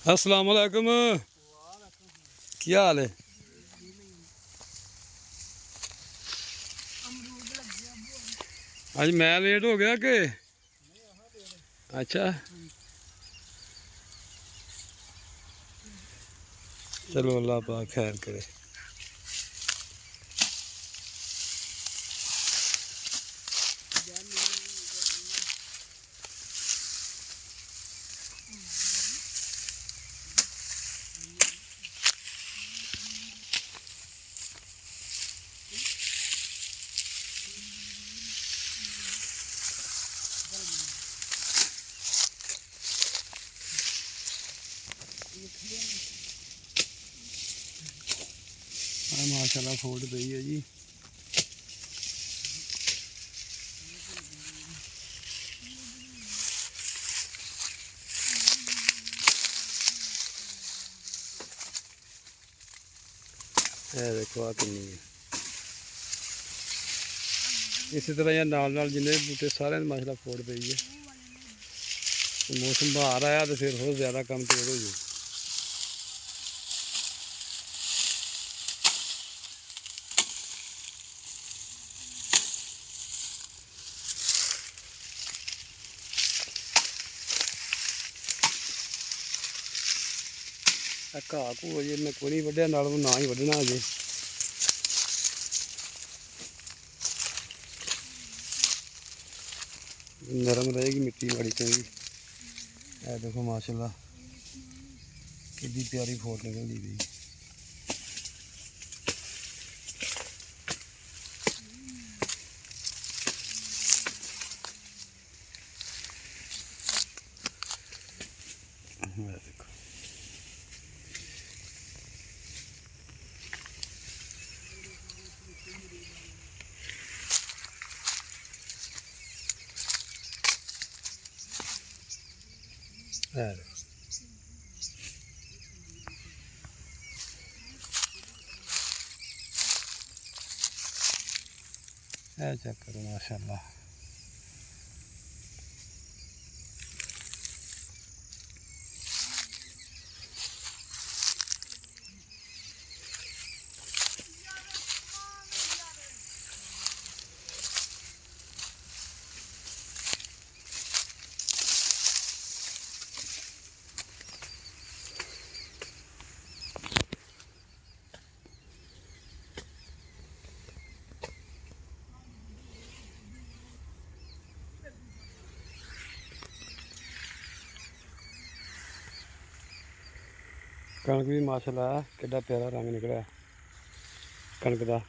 अस्सलाम वालेकुम। क्या हाल है? आज मैं लेट हो गया कि? अच्छा चलो अल्लाह पाक खैर करे। माशाल्लाह फूट पई है जी। देखो आ किन्नी है। इसी तरह या नाल नाल जिन्ने बूटे सारे माशाल्लाह फूट पई है। मौसम बाहर आया तो फिर होर ज़्यादा कम तेज हो जाए। घाह घूह अजे मैं कोई नहीं वड्ढिया, नाल ना ही वड्ढना अजे। नरम रहेगी मिट्टी बड़ी चंगी। है देखो माशाल्लाह कितनी प्यारी फोट निकलती पई। देखो चेक करो माशाल्लाह। कणक भी माशाल्लाह कितना प्यारा रंग निकला कणक का।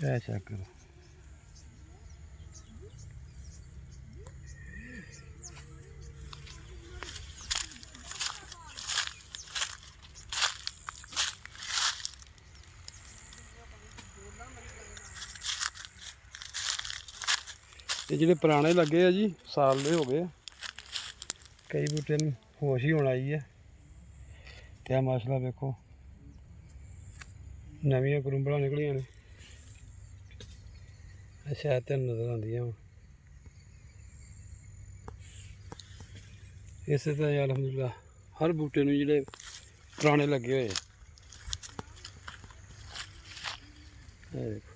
चेक करो ये ਜਿਹੜੇ पुराने लगे है जी साल दे हो गए। कई बूटे होश ही होना आई है। क्या माशाल्लाह देखो नवी करुंबल निकलियां ने। शायद तेन नज़र आंदियां इस तरह अलहमदुलिल्लाह हर बूटे नूं जिहड़े पुराने लगे हुए। देखो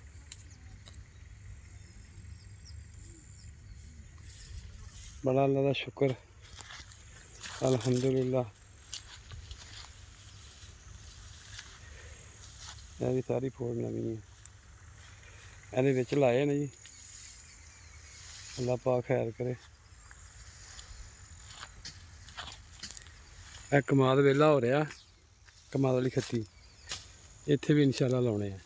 बड़ा अल्लाह का शुक्र अलहमदुलिल्लाह। यह भी सारी फोड़ नवी है। ये विच लाए ने जी। अल्लाह पाक खैर करे। यह कमाद वेला हो रहा कमाद वाली खत्ती इत्थे भी इंशाल्लाह लाने हैं।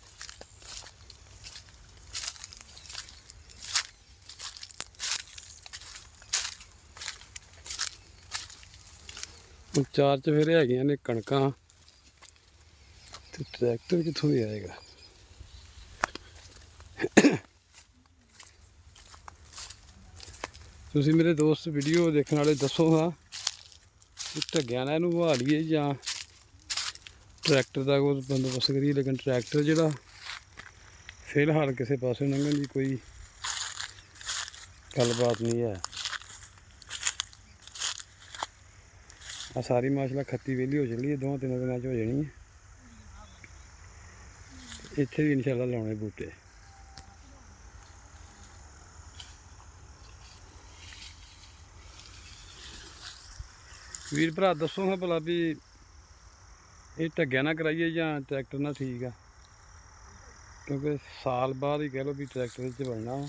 चार चफेरे है ने कणक ट्रैक्टर कितों भी आएगा। ਤੁਸੀਂ ਮੇਰੇ ਦੋਸਤ ਵੀਡੀਓ ਦੇਖਣ ਵਾਲੇ ਦੱਸੋ ਹਾਂ ਕਿ ਢੱਗਿਆਂ ਨਾਲ ਇਹਨੂੰ ਵਹਾ ਲਈਏ ਜਾਂ ਟਰੈਕਟਰ ਦਾ ਕੋਈ ਬੰਦੋਬਸਤ ਕਰੀਏ। ਲੇਕਿਨ ਟਰੈਕਟਰ ਜਿਹੜਾ ਫਿਲਹਾਲ ਕਿਸੇ ਪਾਸੇ ਲੰਘਣ ਦੀ ਕੋਈ ਗੱਲਬਾਤ ਨਹੀਂ ਹੈ। ਆ ਸਾਰੀ ਮਾਸ਼ਾਅੱਲਾ ਖੱਤੀ ਵਿਹਲੀ ਹੋ ਚੱਲੀ ਹੈ, 2-3 ਦਿਨਾਂ 'ਚ ਹੋ ਜਾਣੀ ਹੈ। ਇੱਥੇ ਵੀ ਇਨਸ਼ਾਅੱਲਾ ਲਾਉਣੇ ਬੂਟੇ। ਵੀਰ ਭਰਾ ਦੱਸੋ ਹਾਂ ਭਲਾ ਵੀ ਇਹ ਢੱਗਿਆਂ ਨਾਲ ਕਰਾਈਏ ਜਾਂ ਟਰੈਕਟਰ ਨਾਲ ਠੀਕ ਆ, ਕਿਉਂਕਿ ਸਾਲ ਬਾਅਦ ਹੀ ਕਹਿ ਲਓ ਵੀ ਟਰੈਕਟਰ 'ਚ ਬਣਨਾ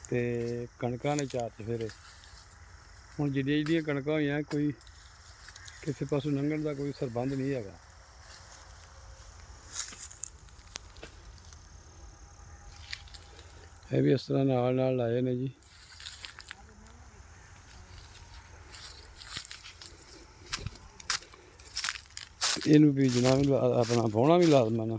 ਤੇ ਕਣਕਾਂ ਨੇ ਚਾਰ ਚਫੇਰੇ। ਹੁਣ ਜਿਹੜੀਆਂ ਕਣਕਾਂ ਹੋਈਆਂ ਕੋਈ ਕਿਸੇ ਪਾਸੋਂ ਲੰਘਣ ਦਾ ਕੋਈ ਸਰਬੰਧ ਨਹੀਂ ਹੈਗਾ। ਇਹ ਵੀ ਇਸ ਤਰ੍ਹਾਂ ਨਾਲ ਨਾਲ ਲਾਏ ਨੇ ਜੀ। ਇਹਨੂੰ ਬੀਜਣਾ ਵੀ ਆਪਣਾ ਵਾਹੁਣਾ ਵੀ ਲਾਜ਼ਮੀ ਨਾ।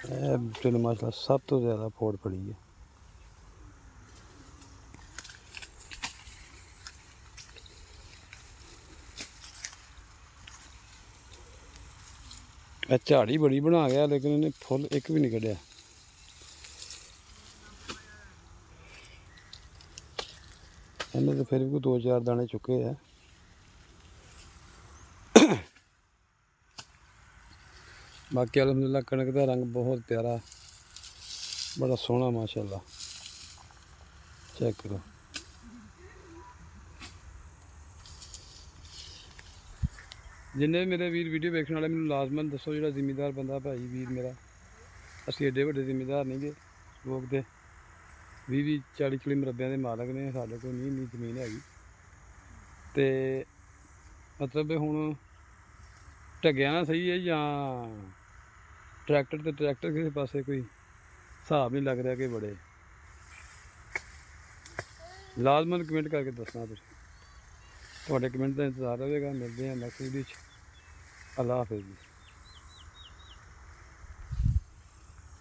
ਇਹ ਬੂਟੇ ਨੂੰ ਮਾਸ਼ਾਅੱਲਾ ਸਭ ਤੋਂ ਜ਼ਿਆਦਾ ਫੋੜ ਫੜੀ ਹੈ। ਇਹ ਝਾੜੀ ਬੜੀ ਬਣਾ ਗਿਆ ਲੇਕਿਨ ਇਹਨੇ ਫੁੱਲ ਇੱਕ ਵੀ ਨਹੀਂ ਕੱਢਿਆ। ਇਹਨੇ ਤਾਂ ਫਿਰ ਵੀ ਕੋਈ 2-4 ਦਾਣੇ ਚੁੱਕੇ ਆ। ਬਾਕੀ ਅਲਹਮਦੁਲਿਲਾ ਕਣਕ ਦਾ ਰੰਗ ਬਹੁਤ ਪਿਆਰਾ, ਬੜਾ ਸੋਹਣਾ ਮਾਸ਼ਾਅੱਲਾ। ਚੈੱਕ ਕਰੋ। ਜਿੰਨੇ ਮੇਰੇ ਵੀਰ ਵੀਡੀਓ ਵੇਖਣ ਵਾਲੇ ਮੈਨੂੰ ਲਾਜ਼ਮਨ ਦੱਸੋ, ਜਿਹੜਾ ਜ਼ਿਮੀਂਦਾਰ ਬੰਦਾ ਭਾਈ ਵੀਰ ਮੇਰਾ, ਅਸੀਂ ਐਡੇ ਵੱਡੇ ਜ਼ਿਮੀਂਦਾਰ ਨਹੀਂ ਗੇ, ਲੋਕ ਦੇ 20-40 ਮਰੱਬਿਆਂ ਦੇ ਮਾਲਕ ਨੇ, ਸਾਡੇ ਕੋਲ ਨਹੀਂ ਇੰਨੀ ਜ਼ਮੀਨ ਹੈਗੀ। ਤੇ ਮਤਲਬ ਹੁਣ ਢੱਗਿਆਂ ਨਾਲ ਸਹੀ ਹੈ ਜਾਂ ਟਰੈਕਟਰ ਤੇ ਟਰੈਕਟਰ ਕਿਸੇ ਪਾਸੇ ਕੋਈ ਹਿਸਾਬ ਨਹੀਂ ਲੱਗ ਰਿਹਾ ਕਿ ਬੜੇ। ਲਾਜ਼ਮਨ ਕਮੈਂਟ ਕਰਕੇ ਦੱਸਣਾ ਤੁਸੀਂ, ਤੁਹਾਡੇ ਕਮੈਂਟ ਦਾ ਇੰਤਜ਼ਾਰ ਰਹੇਗਾ। ਮਿਲਦੇ ਹਾਂ ਨੈਕਸਟ ਵੀਡੀਓ 'ਚ। ਅੱਲਾ ਹਾਫਿਜ਼ ਜੀ।